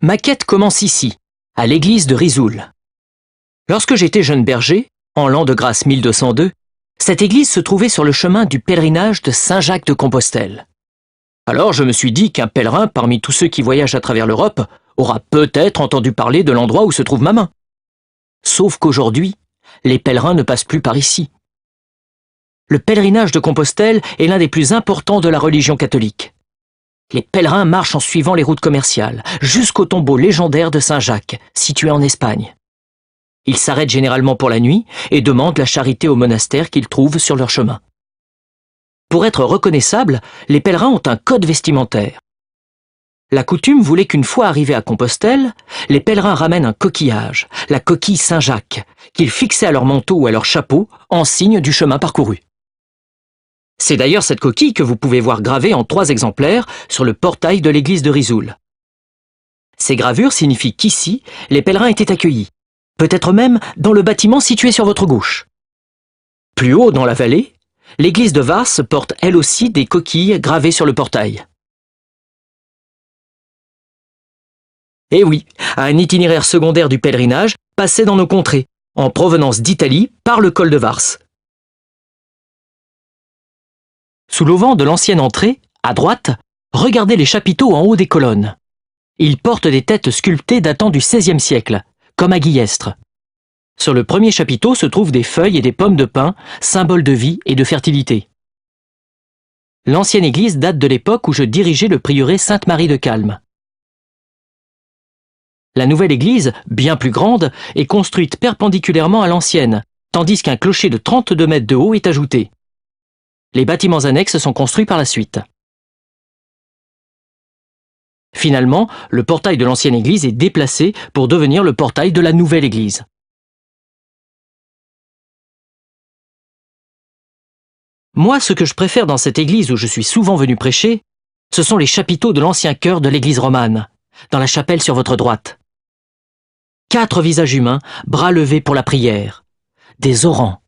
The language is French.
Ma quête commence ici, à l'église de Risoul. Lorsque j'étais jeune berger, en l'an de grâce 1202, cette église se trouvait sur le chemin du pèlerinage de Saint-Jacques de Compostelle. Alors je me suis dit qu'un pèlerin parmi tous ceux qui voyagent à travers l'Europe aura peut-être entendu parler de l'endroit où se trouve ma main. Sauf qu'aujourd'hui, les pèlerins ne passent plus par ici. Le pèlerinage de Compostelle est l'un des plus importants de la religion catholique. Les pèlerins marchent en suivant les routes commerciales, jusqu'au tombeau légendaire de Saint-Jacques, situé en Espagne. Ils s'arrêtent généralement pour la nuit et demandent la charité au monastère qu'ils trouvent sur leur chemin. Pour être reconnaissables, les pèlerins ont un code vestimentaire. La coutume voulait qu'une fois arrivés à Compostelle, les pèlerins ramènent un coquillage, la coquille Saint-Jacques, qu'ils fixaient à leur manteau ou à leur chapeau en signe du chemin parcouru. C'est d'ailleurs cette coquille que vous pouvez voir gravée en 3 exemplaires sur le portail de l'église de Risoul. Ces gravures signifient qu'ici, les pèlerins étaient accueillis, peut-être même dans le bâtiment situé sur votre gauche. Plus haut dans la vallée, l'église de Vars porte elle aussi des coquilles gravées sur le portail. Et oui, un itinéraire secondaire du pèlerinage passait dans nos contrées, en provenance d'Italie par le col de Vars. Sous l'auvent de l'ancienne entrée, à droite, regardez les chapiteaux en haut des colonnes. Ils portent des têtes sculptées datant du XVIe siècle, comme à Guillestre. Sur le premier chapiteau se trouvent des feuilles et des pommes de pin, symboles de vie et de fertilité. L'ancienne église date de l'époque où je dirigeais le prieuré Sainte-Marie de Calme. La nouvelle église, bien plus grande, est construite perpendiculairement à l'ancienne, tandis qu'un clocher de 32 mètres de haut est ajouté. Les bâtiments annexes sont construits par la suite. Finalement, le portail de l'ancienne église est déplacé pour devenir le portail de la nouvelle église. Moi, ce que je préfère dans cette église où je suis souvent venu prêcher, ce sont les chapiteaux de l'ancien chœur de l'église romane, dans la chapelle sur votre droite. 4 visages humains, bras levés pour la prière, des orants,